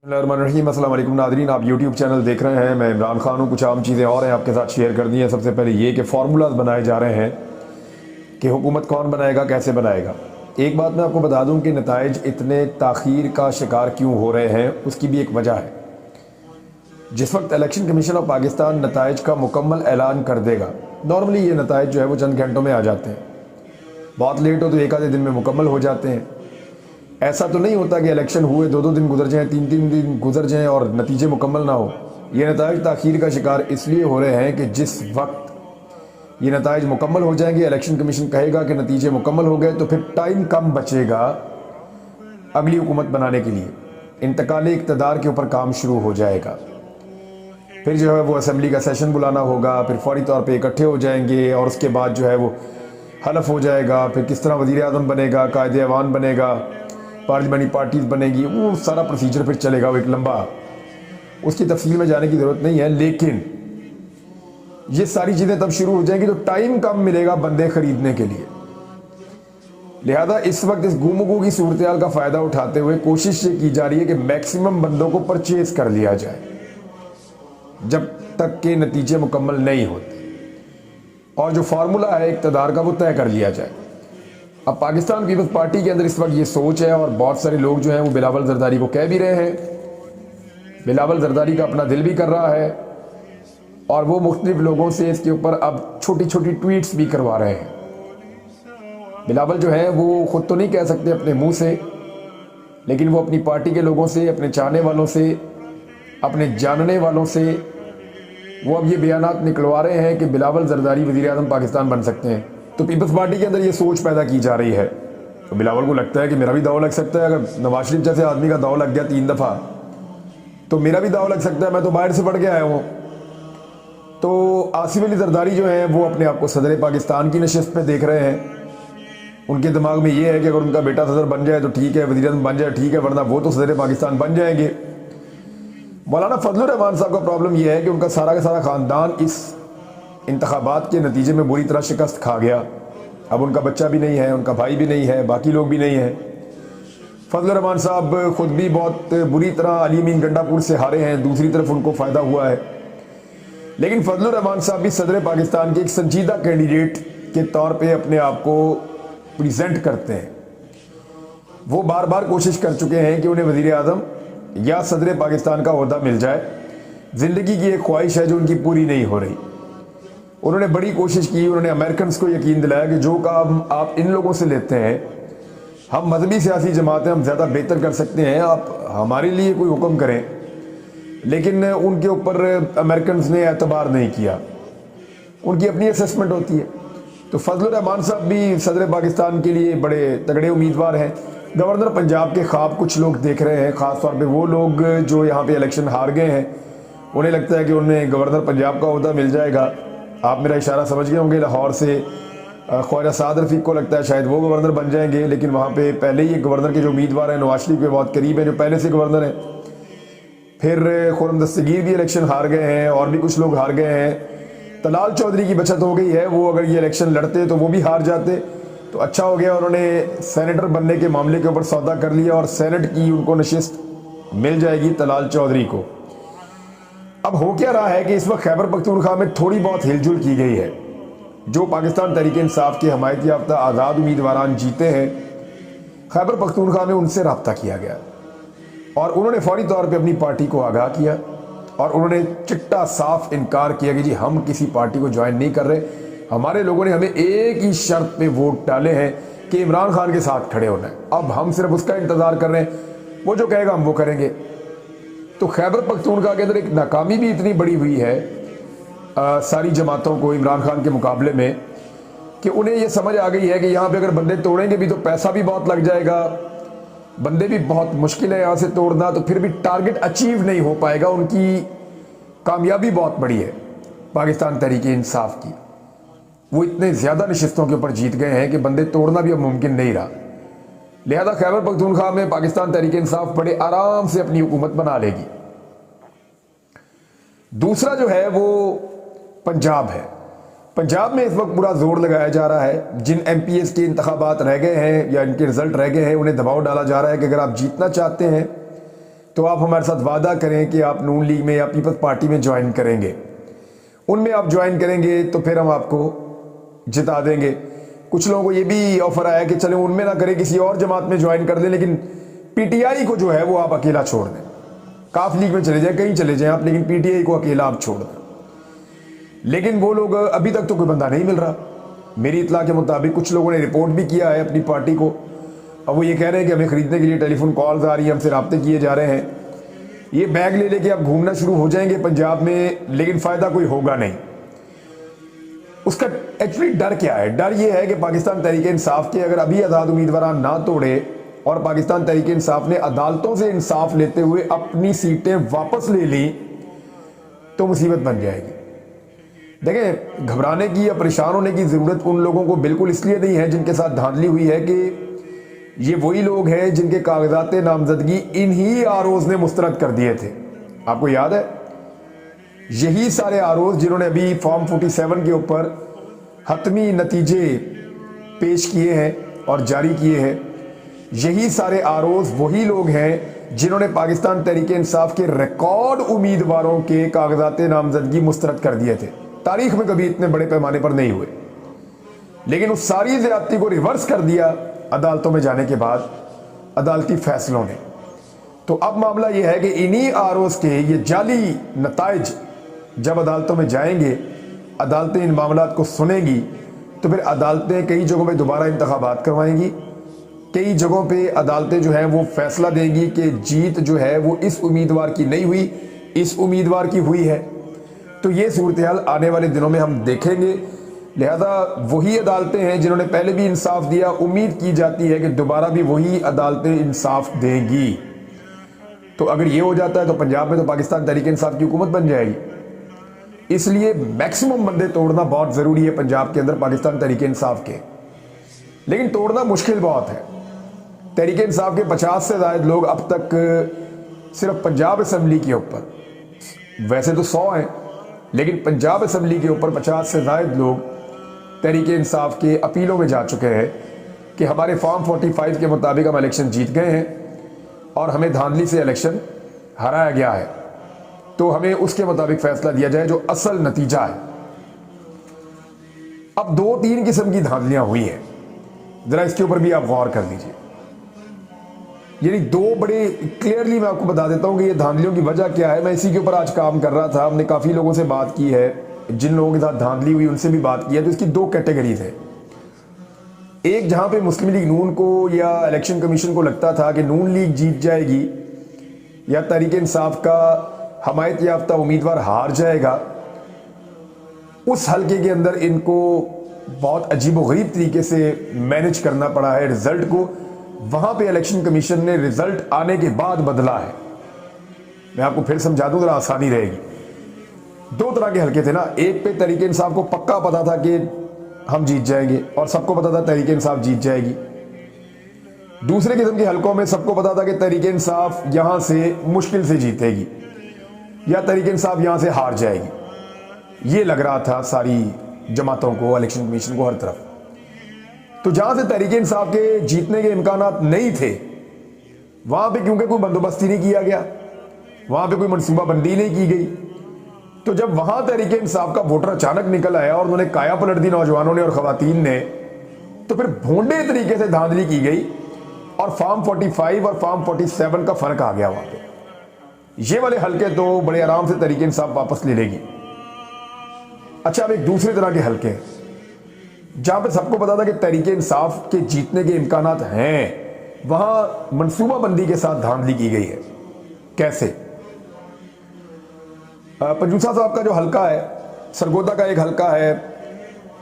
बिस्मिल्लाहिर्रहमानिर्रहीम। अस्सलाम वालेकुम नादरीन, आप यूट्यूब चैनल देख रहे हैं। मैं इमरान खान हूँ। कुछ आम चीज़ें और हैं आपके साथ शेयर कर दी हैं। सबसे पहले ये कि फार्मूलाज बनाए जा रहे हैं कि हुकूमत कौन बनाएगा, कैसे बनाएगा। एक बात मैं आपको बता दूँ कि नताइज इतने ताख़ीर का शिकार क्यों हो रहे हैं, उसकी भी एक वजह है। जिस वक्त इलेक्शन कमीशन ऑफ पाकिस्तान नताइज का मुकम्मल ऐलान कर देगा, नॉर्मली ये नताइज जो है वो चंद घंटों में आ जाते हैं, बहुत लेट हो तो एक आधे दिन में मुकम्मल हो जाते हैं। ऐसा तो नहीं होता कि इलेक्शन हुए 2-2 दिन गुजर जाएं, 3-3 दिन गुजर जाएं और नतीजे मुकम्मल ना हो। ये नताइज ताख़ीर का शिकार इसलिए हो रहे हैं कि जिस वक्त ये नताइज मुकम्मल हो जाएंगे, इलेक्शन कमीशन कहेगा कि नतीजे मुकम्मल हो गए, तो फिर टाइम कम बचेगा अगली हुकूमत बनाने के लिए। इंतकाली इक़्तिदार के ऊपर काम शुरू हो जाएगा। फिर जो है वो असम्बली का सेशन बुलाना होगा, फिर फौरी तौर पर इकट्ठे हो जाएंगे और उसके बाद जो है वो हलफ हो जाएगा। फिर किस तरह वज़ीर आज़म बनेगा, कायदे अवान बनेगा, पार्लियामेंटी पार्टीज़ बनेगी, वो सारा प्रोसीजर फिर चलेगा। वो एक लंबा, उसकी तफसील में जाने की ज़रूरत नहीं है, लेकिन ये सारी चीज़ें तब शुरू हो जाएंगी तो टाइम कम मिलेगा बंदे ख़रीदने के लिए। लिहाजा इस वक्त इस गुमगू की सूरत हाल का फ़ायदा उठाते हुए कोशिश ये की जा रही है कि मैक्सिमम बंदों को परचेज कर लिया जाए जब तक के नतीजे मुकम्मल नहीं होते, और जो फार्मूला है इक़्तिदार का वो तय कर लिया जाए। अब पाकिस्तान पीपल्स पार्टी के अंदर इस वक्त ये सोच है, और बहुत सारे लोग जो हैं वो बिलावल जरदारी को कह भी रहे हैं। बिलावल जरदारी का अपना दिल भी कर रहा है, और वो मुख्तलिफ लोगों से इसके ऊपर अब छोटी छोटी ट्वीट्स भी करवा रहे हैं। बिलावल जो है वो ख़ुद तो नहीं कह सकते अपने मुंह से, लेकिन वो अपनी पार्टी के लोगों से, अपने चाहने वालों से, अपने जानने वालों से वो अब ये बयानात निकलवा रहे हैं कि बिलावल जरदारी वज़ीर आज़म पाकिस्तान बन सकते हैं। तो पीपल्स पार्टी के अंदर ये सोच पैदा की जा रही है। तो बिलावल को लगता है कि मेरा भी दाव लग सकता है। अगर नवाज शरीफ जैसे आदमी का दाव लग गया 3 दफ़ा, तो मेरा भी दाव लग सकता है। मैं तो बाहर से पढ़ के आया हूँ। तो आसिफ अली जरदारी जो हैं वो अपने आप को सदर पाकिस्तान की नशिस्त पे देख रहे हैं। उनके दिमाग में ये है कि अगर उनका बेटा सदर बन जाए तो ठीक है, वज़ीर आज़म बन जाए ठीक है, वरना वो तो सदर पाकिस्तान बन जाएंगे। मौलाना फजलुर रहमान साहब का प्रॉब्लम यह है कि उनका सारा का सारा ख़ानदान इस इंतखाबात के नतीजे में बुरी तरह शिकस्त खा गया। अब उनका बच्चा भी नहीं है, उनका भाई भी नहीं है, बाकी लोग भी नहीं हैं। फजलुर रहमान साहब खुद भी बहुत बुरी तरह अली अमीन गंडापुर से हारे हैं, दूसरी तरफ उनको फ़ायदा हुआ है। लेकिन फजलुर रहमान साहब भी सदर पाकिस्तान के एक संजीदा कैंडिडेट के तौर पर अपने आप को प्रेजेंट करते हैं। वो बार बार कोशिश कर चुके हैं कि उन्हें वज़ीर आज़म या सदर पाकिस्तान का ओहदा मिल जाए। ज़िंदगी की एक ख्वाहिश है जो उनकी पूरी नहीं हो रही। उन्होंने बड़ी कोशिश की, उन्होंने अमेरिकन को यकीन दिलाया कि जो काम आप इन लोगों से लेते हैं, हम मजहबी सियासी जमातें हम ज़्यादा बेहतर कर सकते हैं, आप हमारे लिए कोई हुक्म करें। लेकिन उनके ऊपर अमेरिकन ने एतबार नहीं किया, उनकी अपनी असेसमेंट होती है। तो फजलुर रहमान साहब भी सदर पाकिस्तान के लिए बड़े तगड़े उम्मीदवार हैं। गवर्नर पंजाब के ख्वाब कुछ लोग देख रहे हैं, ख़ास तौर पे वो लोग जो यहाँ पे इलेक्शन हार गए हैं। उन्हें लगता है कि उन्हें गवर्नर पंजाब का ओहदा मिल जाएगा। आप मेरा इशारा समझ गए होंगे। लाहौर से ख्वाजा साद रफ़ीक को लगता है शायद वो गवर्नर बन जाएंगे, लेकिन वहाँ पे पहले ही एक गवर्नर के जो उम्मीदवार हैं नवाज शरीफ के बहुत करीब हैं, जो पहले से गवर्नर हैं। फिर खुर्रम दस्तगीर भी इलेक्शन हार गए हैं, और भी कुछ लोग हार गए हैं। तलाल चौधरी की बचत हो गई है, वो अगर ये इलेक्शन लड़ते तो वो भी हार जाते, तो अच्छा हो गया उन्होंने सेनेटर बनने के मामले के ऊपर सौदा कर लिया, और सेनेट की उनको नशिस्त मिल जाएगी तलाल चौधरी को। अब हो क्या रहा है कि इस वक्त खैबर पख्तूनख्वा में थोड़ी बहुत हिलजुल की गई है। जो पाकिस्तान तहरीक इंसाफ के हमायत याफ्ता आज़ाद उम्मीदवारान जीते हैं, खैबर पख्तूनख्वा में उनसे रब्ता किया गया, और उन्होंने फौरी तौर पर अपनी पार्टी को आगाह किया, और उन्होंने चिट्टा साफ इनकार किया कि जी हम किसी पार्टी को ज्वाइन नहीं कर रहे। हमारे लोगों ने हमें एक ही शर्त पे वोट डाले हैं कि इमरान खान के साथ खड़े होना है। अब हम सिर्फ उसका इंतज़ार कर रहे हैं, वो जो कहेगा हम वो करेंगे। तो खैबर पख्तूनख्वा के अंदर एक नाकामी भी इतनी बड़ी हुई है सारी जमातों को इमरान खान के मुकाबले में, कि उन्हें ये समझ आ गई है कि यहाँ पे अगर बंदे तोड़ेंगे भी तो पैसा भी बहुत लग जाएगा, बंदे भी बहुत मुश्किल है यहाँ से तोड़ना, तो फिर भी टारगेट अचीव नहीं हो पाएगा। उनकी कामयाबी बहुत बड़ी है पाकिस्तान तहरीक इंसाफ की। वो इतने ज़्यादा नशिस्तों के ऊपर जीत गए हैं कि बंदे तोड़ना भी अब मुमकिन नहीं रहा। लिहाजा खैबर पख्तूनख्वा में पाकिस्तान तहरीक इंसाफ बड़े आराम से अपनी हुकूमत बना लेगी। दूसरा जो है वो पंजाब है। पंजाब में इस वक्त पूरा जोर लगाया जा रहा है। जिन MPs के इंतखाबात रह गए हैं या इनके रिजल्ट रह गए हैं, उन्हें दबाव डाला जा रहा है कि अगर आप जीतना चाहते हैं तो आप हमारे साथ वादा करें कि आप नून लीग में या पीपल्स पार्टी में ज्वाइन करेंगे। उनमें आप ज्वाइन करेंगे तो फिर हम आपको जिता देंगे। कुछ लोगों को ये भी ऑफर आया कि चले उनमें ना करें, किसी और जमात में ज्वाइन कर दें, लेकिन पीटीआई को जो है वो आप अकेला छोड़ दें। काफ लीग में चले जाए, कहीं चले जाएं आप, लेकिन पीटीआई को अकेला आप छोड़ दें। लेकिन वो लोग, अभी तक तो कोई बंदा नहीं मिल रहा। मेरी इतला के मुताबिक कुछ लोगों ने रिपोर्ट भी किया है अपनी पार्टी को। अब वो ये कह रहे हैं कि हमें खरीदने के लिए टेलीफोन कॉल्स आ रही है, हमसे रब्ते किए जा रहे हैं। ये बैग ले लेके आप घूमना शुरू हो जाएंगे पंजाब में, लेकिन फ़ायदा कोई होगा नहीं। उसका एक्चुअली डर क्या है? डर ये है कि पाकिस्तान तहरीक इंसाफ के अगर अभी आज़ाद उम्मीदवार ना तोड़े और पाकिस्तान तहरीक इंसाफ ने अदालतों से इंसाफ लेते हुए अपनी सीटें वापस ले ली तो मुसीबत बन जाएगी। देखें, घबराने की या परेशान होने की ज़रूरत उन लोगों को बिल्कुल इसलिए नहीं है जिनके साथ धांधली हुई है कि ये वही लोग हैं जिनके कागजात नामजदगी इन्हीं आरोज ने मुस्तरद कर दिए थे। आपको याद है, यही सारे आरोज जिन्होंने अभी फॉर्म 47 के ऊपर हतमी नतीजे पेश किए हैं और जारी किए हैं, यही सारे आरोज वही लोग हैं जिन्होंने पाकिस्तान तहरीक इंसाफ के रिकॉर्ड उम्मीदवारों के कागजात नामजदगी मुस्तरद कर दिए थे। तारीख में कभी इतने बड़े पैमाने पर नहीं हुए, लेकिन उस सारी ज़्यादती को रिवर्स कर दिया अदालतों में जाने के बाद अदालती फैसलों ने। तो अब मामला यह है कि इन्हीं आरोज के ये जाली नताइज जब अदालतों में जाएंगे, अदालतें इन मामलात को सुनेंगी, तो फिर अदालतें कई जगहों पे दोबारा इंतखाबात करवाएंगी, कई जगहों पे अदालतें जो हैं वो फैसला देंगी कि जीत जो है वो इस उम्मीदवार की नहीं हुई, इस उम्मीदवार की हुई है। तो ये सूरत हाल आने वाले दिनों में हम देखेंगे। लिहाजा वही अदालतें हैं जिन्होंने पहले भी इंसाफ दिया, उम्मीद की जाती है कि दोबारा भी वही अदालतें इंसाफ देंगी। तो अगर ये हो जाता है तो पंजाब में तो पाकिस्तान तहरीक इंसाफ की हुकूमत बन जाएगी। इसलिए मैक्सिमम बंदे तोड़ना बहुत ज़रूरी है पंजाब के अंदर पाकिस्तान तहरीक इंसाफ के, लेकिन तोड़ना मुश्किल बहुत है। तहरीक इंसाफ के 50 से ज़ायद लोग अब तक सिर्फ पंजाब असम्बली के ऊपर, वैसे तो 100 हैं, लेकिन पंजाब असम्बली के ऊपर 50 से ज़ायद लोग तहरीक इंसाफ के अपीलों में जा चुके हैं कि हमारे फॉर्म 45 के मुताबिक हम इलेक्शन जीत गए हैं और हमें धांधली से इलेक्शन हराया गया है, तो हमें उसके मुताबिक फैसला दिया जाए जो असल नतीजा है। अब 2-3 किस्म की धांधलियां हुई हैं, जरा इसके ऊपर भी आप गौर कर लीजिए। यानी दो बड़े क्लियरली मैं आपको बता देता हूं कि ये धांधलियों की वजह क्या है। मैं इसी के ऊपर आज काम कर रहा था, हमने काफ़ी लोगों से बात की है, जिन लोगों के साथ धांधली हुई उनसे भी बात की है। तो इसकी 2 कैटेगरीज है। एक जहां पे मुस्लिम लीग नून को या इलेक्शन कमीशन को लगता था कि नून लीग जीत जाएगी या तहरीक इंसाफ का हमायत याफ्ता उम्मीदवार हार जाएगा, उस हल्के के अंदर इनको बहुत अजीबोगरीब तरीके से मैनेज करना पड़ा है रिजल्ट को। वहां पे इलेक्शन कमीशन ने रिजल्ट आने के बाद बदला है। मैं आपको फिर समझा दूं, जरा आसानी रहेगी। 2 तरह के हल्के थे ना, एक पे तहरीक इंसाफ को पक्का पता था कि हम जीत जाएंगे और सबको पता था तहरीक इंसाफ जीत जाएगी। दूसरे किस्म के हलकों में सबको पता था कि तहरीक इंसाफ यहां से मुश्किल से जीतेगी या तहरीक इंसाफ यहां से हार जाएगी। ये लग रहा था सारी जमातों को, इलेक्शन कमीशन को, हर तरफ। तो जहां से तहरीक इंसाफ के जीतने के इम्कानात नहीं थे, वहां पे क्योंकि कोई बंदोबस्ती नहीं किया गया, वहां पे कोई मनसूबा बंदी नहीं की गई, तो जब वहां तहरीक इंसाफ का वोटर अचानक निकल आया और उन्होंने काया पलट दी नौजवानों ने और खवातीन ने, तो फिर भोंडे तरीके से धांधली की गई और फॉर्म 45 और फॉर्म 47 का फर्क आ गया। वहां पे ये वाले हल्के तो बड़े आराम से तहरीक इंसाफ वापस ले लेगी। अच्छा, अब एक दूसरी तरह के हल्के हैं जहां पे सबको पता था कि तहरीक इंसाफ के जीतने के इम्कानात हैं, वहां मनसूबा बंदी के साथ धांधली की गई है। कैसे? पंजूसा साहब का जो हल्का है, सरगोदा का एक हल्का है,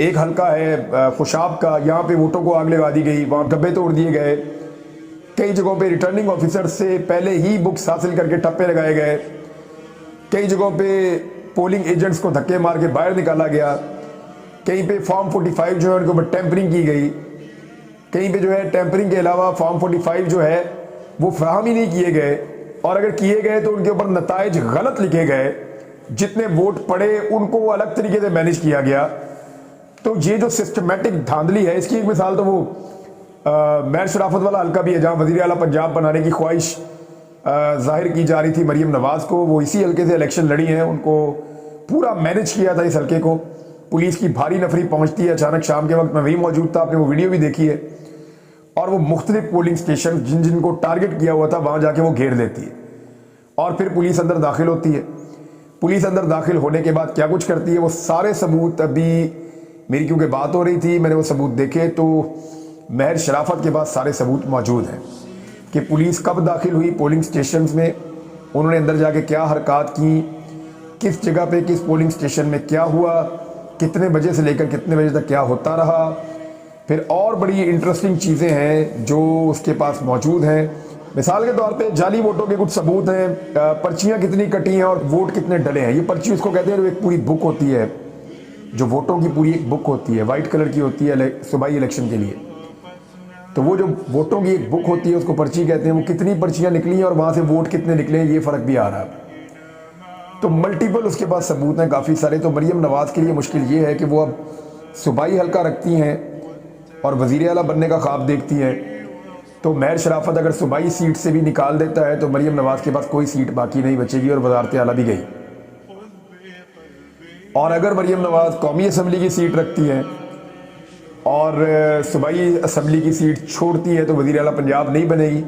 एक हल्का है खुशाब का, यहाँ पे वोटों को आग लगा दी गई, वहाँ डब्बे तोड़ दिए गए, कई जगहों पे रिटर्निंग ऑफिसर से पहले ही बुक्स हासिल करके ठप्पे लगाए गए, कई जगहों पे पोलिंग एजेंट्स को धक्के मार के बाहर निकाला गया, कहीं पे फॉर्म 45 जो है उनके ऊपर टेम्परिंग की गई, कहीं पे जो है टेम्परिंग के अलावा फॉर्म 45 जो है वो फराहम ही नहीं किए गए, और अगर किए गए तो उनके ऊपर नताइज गलत लिखे गए, जितने वोट पड़े उनको अलग तरीके से मैनेज किया गया। तो ये जो सिस्टमेटिक धांधली है, इसकी एक मिसाल तो वो मैर शराफत वाला हल्का भी है, जहां वजीर आला पंजाब बनाने की ख्वाहिश जाहिर की जा रही थी मरीम नवाज़ को। वो इसी हल्के से इलेक्शन लड़ी हैं, उनको पूरा मैनेज किया था इस हल्के को। पुलिस की भारी नफरी पहुंचती है अचानक, शाम के वक्त मैं वहीं मौजूद था, आपने वो वीडियो भी देखी है। और वो मुख्तलिफ पोलिंग स्टेशन जिनको टारगेट किया हुआ था वहां जाके वो घेर लेती है और फिर पुलिस अंदर दाखिल होती है। पुलिस अंदर दाखिल होने के बाद क्या कुछ करती है, वो सारे सबूत, अभी मेरी क्योंकि बात हो रही थी मैंने वो सबूत देखे तो महर शराफत के पास सारे सबूत मौजूद हैं कि पुलिस कब दाखिल हुई पोलिंग स्टेशंस में, उन्होंने अंदर जाके क्या हरकत की, किस जगह पे किस पोलिंग स्टेशन में क्या हुआ, कितने बजे से लेकर कितने बजे तक क्या होता रहा। फिर और बड़ी इंटरेस्टिंग चीज़ें हैं जो उसके पास मौजूद हैं। मिसाल के तौर पे जाली वोटों के कुछ सबूत हैं, पर्चियाँ कितनी कटी हैं और वोट कितने डले हैं। ये पर्ची उसको कहते हैं जो एक पूरी बुक होती है, जो वोटों की पूरी एक बुक होती है, वाइट कलर की होती है सूबाई इलेक्शन के लिए। तो वो जो वोटों की एक बुक होती है उसको पर्ची कहते हैं। वो कितनी पर्चियाँ निकली हैं और वहाँ से वोट कितने निकले हैं ये फ़र्क भी आ रहा है। तो मल्टीपल उसके पास सबूत हैं काफ़ी सारे। तो मरीम नवाज़ के लिए मुश्किल ये है कि वो अब सूबाई हल्का रखती हैं और वज़ीर आला बनने का ख्वाब देखती हैं। तो महर शराफत अगर सूबाई सीट से भी निकाल देता है तो मरीम नवाज़ के पास कोई सीट बाकी नहीं बचेगी और वज़ारत आला भी गई। और अगर मरीम नवाज़ कौमी असम्बली की सीट रखती है और सूबाई असम्बली की सीट छोड़ती है तो वज़ीर आला पंजाब नहीं बनेगी।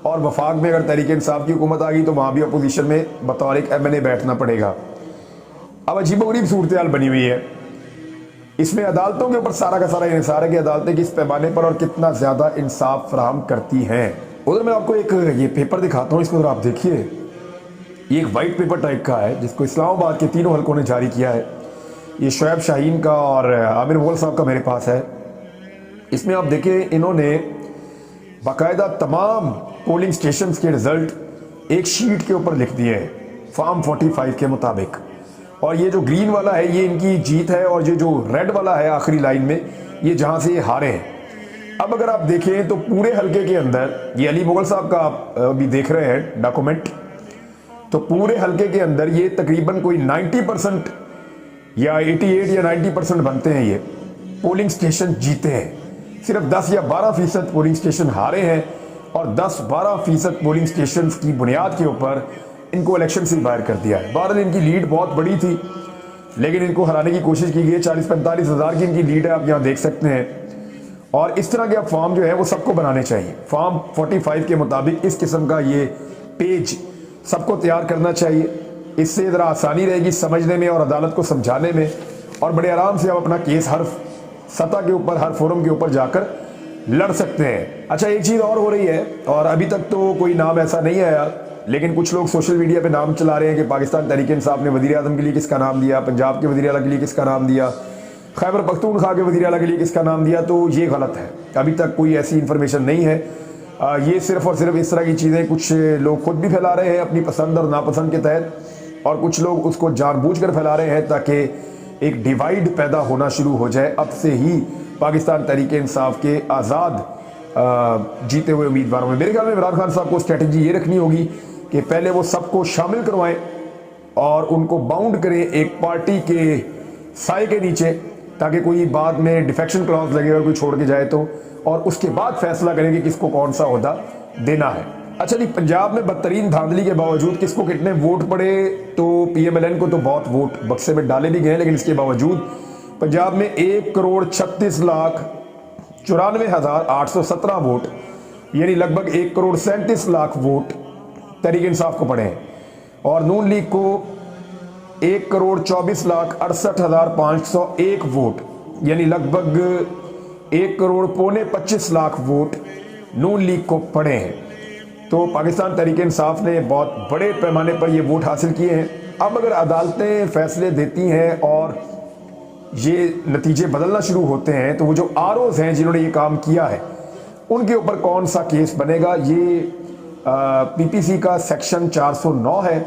और वफाक में अगर तहरीक इंसाफ की हुकूमत आ गई तो वहाँ भी अपोजिशन में बतौर एक MNA बैठना पड़ेगा। अब अजीबोगरीब सूरत हाल बनी हुई है। इसमें अदालतों के ऊपर सारा का सारा इंसार है कि अदालतें किस पैमाने पर और कितना ज़्यादा इंसाफ फराहम करती हैं। उधर मैं आपको एक ये पेपर दिखाता हूँ, इसको अगर आप देखिए, ये एक वाइट पेपर टाइप का है जिसको इस्लामाबाद के तीनों हल्कों ने जारी किया है। ये शुएब शाहीन का और आमिर मुगल साहब का मेरे पास है। इसमें आप देखें इन्होंने बाकायदा तमाम पोलिंग स्टेशंस के रिजल्ट एक शीट के ऊपर लिख दिए हैं फॉर्म 45 के मुताबिक। और ये जो ग्रीन वाला है ये इनकी जीत है और ये जो रेड वाला है आखिरी लाइन में ये जहां से ये हारे हैं। अब अगर आप देखें तो पूरे हल्के के अंदर, ये अली मुगल साहब का आप अभी देख रहे हैं डॉक्यूमेंट, तो पूरे हल्के के अंदर ये तकरीबन कोई 90% या 88 या 90% बनते हैं ये पोलिंग स्टेशन जीते हैं। सिर्फ 10 या 12% पोलिंग स्टेशन हारे हैं और 10-12% पोलिंग स्टेशन की बुनियाद के ऊपर इनको इलेक्शन से बाहर कर दिया है। बहरहाल इनकी लीड बहुत बड़ी थी लेकिन इनको हराने की कोशिश की गई। 40-45 हज़ार की इनकी लीड है, आप यहाँ देख सकते हैं। और इस तरह के अब फॉर्म जो है वो सबको बनाने चाहिए। फॉर्म 45 के मुताबिक इस किस्म का ये पेज सबको तैयार करना चाहिए। इससे ज़रा आसानी रहेगी समझने में और अदालत को समझाने में, और बड़े आराम से आप अपना केस हर सतह के ऊपर, हर फोरम के ऊपर जाकर लड़ सकते हैं। अच्छा, एक चीज़ और हो रही है और अभी तक तो कोई नाम ऐसा नहीं आया, लेकिन कुछ लोग सोशल मीडिया पे नाम चला रहे हैं कि पाकिस्तान तहरीक इंसाफ ने वज़ीर आज़म के लिए किसका नाम दिया, पंजाब के वज़ीर आला के लिए किसका नाम दिया, खैबर पख्तूनख्वा के वज़ीर आला के लिए किसका नाम दिया। तो ये गलत है, अभी तक कोई ऐसी इन्फॉर्मेशन नहीं है। ये सिर्फ और सिर्फ इस तरह की चीज़ें कुछ लोग खुद भी फैला रहे हैं अपनी पसंद और नापसंद के तहत, और कुछ लोग उसको जानबूझकर फैला रहे हैं ताकि एक डिवाइड पैदा होना शुरू हो जाए। अब से ही पाकिस्तान तहरीक इंसाफ के आज़ाद जीते हुए उम्मीदवारों में मेरे ख्याल में इमरान खान साहब को स्ट्रेटजी ये रखनी होगी कि पहले वो सबको शामिल करवाएं और उनको बाउंड करें एक पार्टी के साए के नीचे, ताकि कोई बाद में डिफेक्शन क्लॉज लगे और कोई छोड़ के जाए तो, और उसके बाद फैसला करें कि किसको कौन सा ओहदा देना है। अच्छा जी, पंजाब में बदतरीन धांधली के बावजूद किसको कितने वोट पड़े, तो PMLN को तो बहुत वोट बक्से में डाले भी गए, लेकिन इसके बावजूद पंजाब में 1,36,94,817 वोट, यानी लगभग 1,37,00,000 वोट तहरीक इंसाफ को पड़े हैं, और नून लीग को 1,24,68,501 वोट, यानी लगभग 1,25,00,000 वोट नून लीग को पड़े हैं। तो पाकिस्तान तहरीक इंसाफ ने बहुत बड़े पैमाने पर ये वोट हासिल किए हैं। अब अगर अदालतें फैसले देती हैं और ये नतीजे बदलना शुरू होते हैं तो वो जो ROs हैं जिन्होंने ये काम किया है उनके ऊपर कौन सा केस बनेगा। ये PPC का सेक्शन 409 है,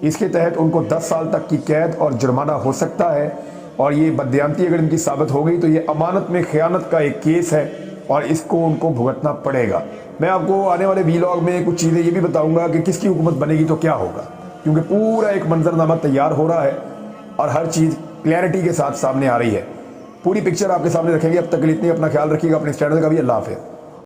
इसके तहत उनको 10 साल तक की कैद और जुर्माना हो सकता है, और ये बददियानती अगर इनकी साबित हो गई तो ये अमानत में खयानत का एक केस है और इसको उनको भुगतना पड़ेगा। मैं आपको आने वाले वीलॉग में कुछ चीज़ें ये भी बताऊंगा कि किसकी हुकूमत बनेगी तो क्या होगा, क्योंकि पूरा एक मंजरनामा तैयार हो रहा है और हर चीज़ क्लैरिटी के साथ सामने आ रही है। पूरी पिक्चर आपके सामने रखेंगे। अब तक के लिए इतनी, अपना ख्याल रखिएगा, अपने इस चैनल का भी। अल्लाह हाफ़िज़।